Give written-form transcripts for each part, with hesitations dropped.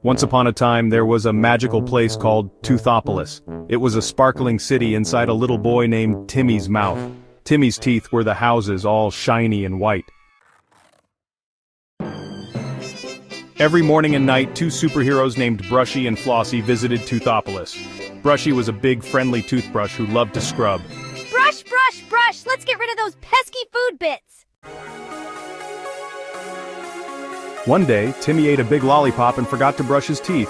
Once upon a time there was a magical place called Toothopolis. It was a sparkling city inside a little boy named Timmy's mouth. Timmy's teeth were the houses, all shiny and white. Every morning and night, two superheroes named Brushy and Flossie visited Toothopolis. Brushy was a big, friendly toothbrush who loved to scrub. Brush, brush, brush! Let's get rid of those pesky food bits! One day, Timmy ate a big lollipop and forgot to brush his teeth.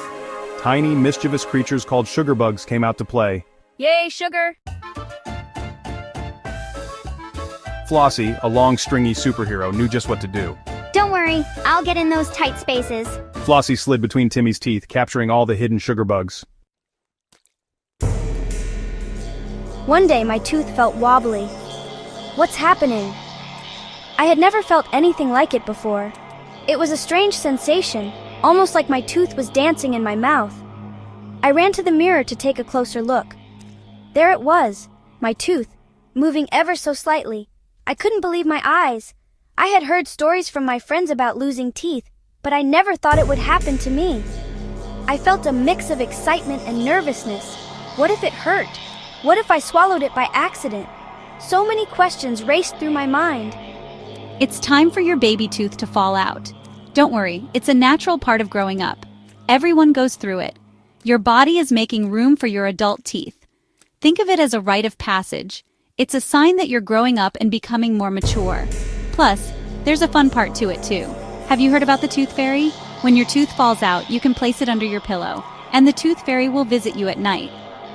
Tiny, mischievous creatures called sugar bugs came out to play. Yay, sugar! Flossie, a long, stringy superhero, knew just what to do. Don't worry, I'll get in those tight spaces. Flossie slid between Timmy's teeth, capturing all the hidden sugar bugs. One day my tooth felt wobbly. What's happening? I had never felt anything like it before. It was a strange sensation, almost like my tooth was dancing in my mouth. I ran to the mirror to take a closer look. There it was, my tooth, moving ever so slightly. I couldn't believe my eyes. I had heard stories from my friends about losing teeth, but I never thought it would happen to me. I felt a mix of excitement and nervousness. What if it hurt? What if I swallowed it by accident? So many questions raced through my mind. It's time for your baby tooth to fall out. Don't worry, it's a natural part of growing up. Everyone goes through it. Your body is making room for your adult teeth. Think of it as a rite of passage. It's a sign that you're growing up and becoming more mature. Plus, there's a fun part to it too. Have you heard about the tooth fairy? When your tooth falls out, you can place it under your pillow, and the tooth fairy will visit you at night.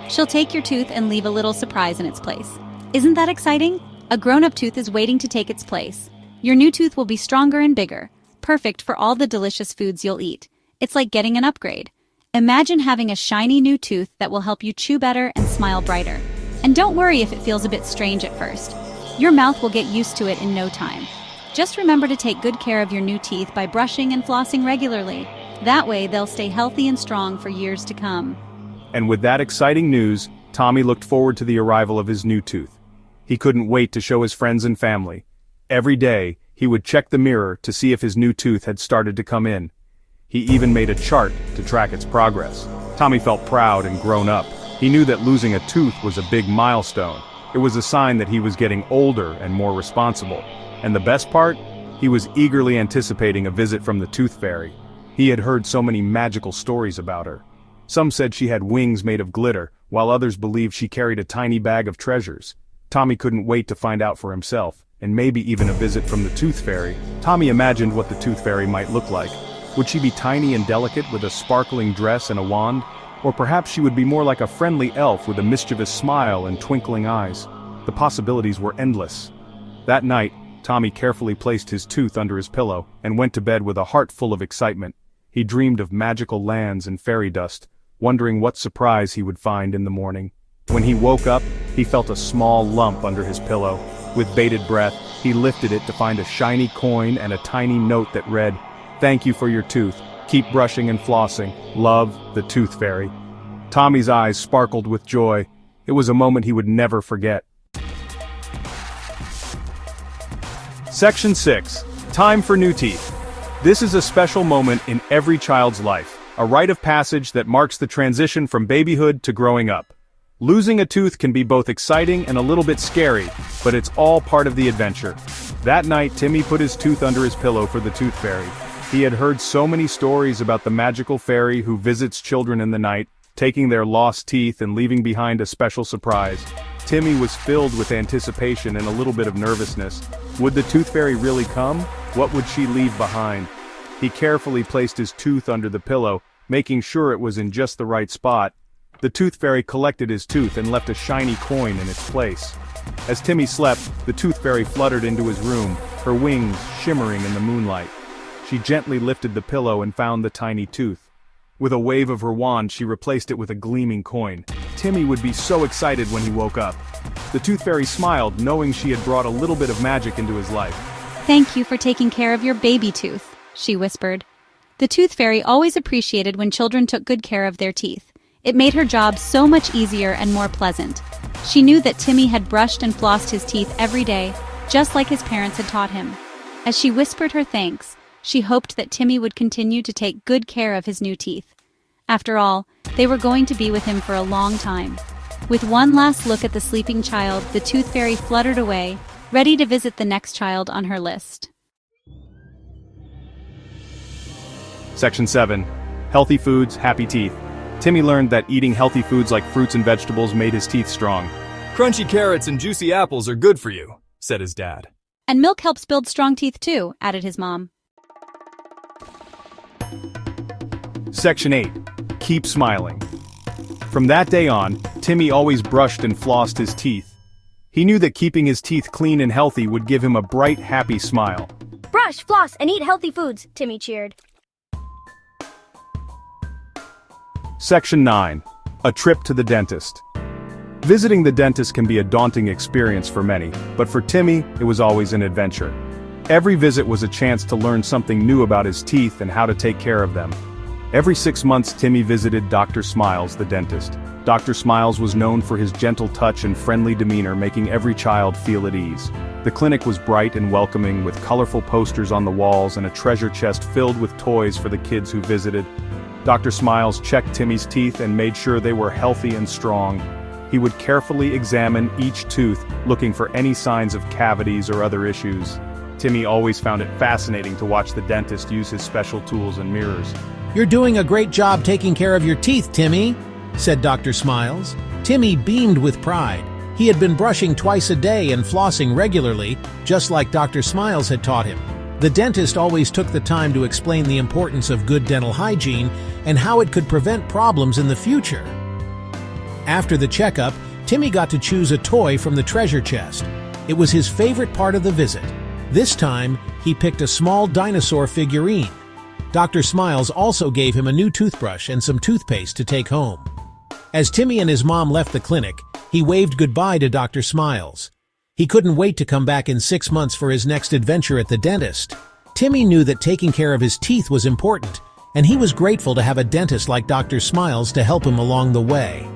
She'll take your tooth and leave a little surprise in its place. Isn't that exciting? A grown-up tooth is waiting to take its place. Your new tooth will be stronger and bigger, perfect for all the delicious foods you'll eat. It's like getting an upgrade. Imagine having a shiny new tooth that will help you chew better and smile brighter. And don't worry if it feels a bit strange at first. Your mouth will get used to it in no time. Just remember to take good care of your new teeth by brushing and flossing regularly. That way, they'll stay healthy and strong for years to come. And with that exciting news, Tommy looked forward to the arrival of his new tooth. He couldn't wait to show his friends and family. Every day, he would check the mirror to see if his new tooth had started to come in. He even made a chart to track its progress. Tommy felt proud and grown up. He knew that losing a tooth was a big milestone. It was a sign that he was getting older and more responsible. And the best part? He was eagerly anticipating a visit from the tooth fairy. He had heard so many magical stories about her. Some said she had wings made of glitter, while others believed she carried a tiny bag of treasures. Tommy couldn't wait to find out for himself, and maybe even a visit from the tooth fairy. Tommy imagined what the tooth fairy might look like. Would she be tiny and delicate with a sparkling dress and a wand? Or perhaps she would be more like a friendly elf with a mischievous smile and twinkling eyes. The possibilities were endless. That night, Tommy carefully placed his tooth under his pillow and went to bed with a heart full of excitement. He dreamed of magical lands and fairy dust, wondering what surprise he would find in the morning. When he woke up, he felt a small lump under his pillow. With bated breath, he lifted it to find a shiny coin and a tiny note that read, "Thank you for your tooth. Keep brushing and flossing. Love, the Tooth Fairy." Tommy's eyes sparkled with joy. It was a moment he would never forget. Section 6. Time for new teeth. This is a special moment in every child's life, a rite of passage that marks the transition from babyhood to growing up. Losing a tooth can be both exciting and a little bit scary, but it's all part of the adventure. That night, Timmy put his tooth under his pillow for the Tooth Fairy. He had heard so many stories about the magical fairy who visits children in the night, taking their lost teeth and leaving behind a special surprise. Timmy was filled with anticipation and a little bit of nervousness. Would the Tooth Fairy really come? What would she leave behind? He carefully placed his tooth under the pillow, making sure it was in just the right spot. The Tooth Fairy collected his tooth and left a shiny coin in its place. As Timmy slept, the Tooth Fairy fluttered into his room, her wings shimmering in the moonlight. She gently lifted the pillow and found the tiny tooth. With a wave of her wand, she replaced it with a gleaming coin. Timmy would be so excited when he woke up. The Tooth Fairy smiled, knowing she had brought a little bit of magic into his life. "Thank you for taking care of your baby tooth," she whispered. The Tooth Fairy always appreciated when children took good care of their teeth. It made her job so much easier and more pleasant. She knew that Timmy had brushed and flossed his teeth every day, just like his parents had taught him. As she whispered her thanks, She hoped that Timmy would continue to take good care of his new teeth. After all, they were going to be with him for a long time. With one last look at the sleeping child, the tooth fairy fluttered away, ready to visit the next child on her list. Section 7. Healthy foods, happy teeth. Timmy learned that eating healthy foods like fruits and vegetables made his teeth strong. Crunchy carrots and juicy apples are good for you, said his dad. And milk helps build strong teeth too, added his mom. Section 8. Keep smiling. From that day on, Timmy always brushed and flossed his teeth. He knew that keeping his teeth clean and healthy would give him a bright, happy smile. Brush, floss, and eat healthy foods, Timmy cheered. Section 9. A trip to the dentist. Visiting the dentist can be a daunting experience for many, but for Timmy, it was always an adventure. Every visit was a chance to learn something new about his teeth and how to take care of them. Every 6 months, Timmy visited Dr. Smiles, the dentist. Dr. Smiles was known for his gentle touch and friendly demeanor, making every child feel at ease. The clinic was bright and welcoming, with colorful posters on the walls and a treasure chest filled with toys for the kids who visited. Dr. Smiles checked Timmy's teeth and made sure they were healthy and strong. He would carefully examine each tooth, looking for any signs of cavities or other issues. Timmy always found it fascinating to watch the dentist use his special tools and mirrors. "You're doing a great job taking care of your teeth, Timmy," said Dr. Smiles. Timmy beamed with pride. He had been brushing twice a day and flossing regularly, just like Dr. Smiles had taught him. The dentist always took the time to explain the importance of good dental hygiene and how it could prevent problems in the future. After the checkup, Timmy got to choose a toy from the treasure chest. It was his favorite part of the visit. This time, he picked a small dinosaur figurine. Dr. Smiles also gave him a new toothbrush and some toothpaste to take home. As Timmy and his mom left the clinic, he waved goodbye to Dr. Smiles. He couldn't wait to come back in 6 months for his next adventure at the dentist. Timmy knew that taking care of his teeth was important, and he was grateful to have a dentist like Dr. Smiles to help him along the way.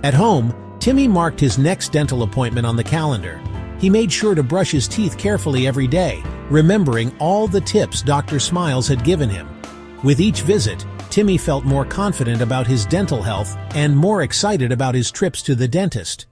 At home, Timmy marked his next dental appointment on the calendar. He made sure to brush his teeth carefully every day, remembering all the tips Dr. Smiles had given him. With each visit, Timmy felt more confident about his dental health and more excited about his trips to the dentist.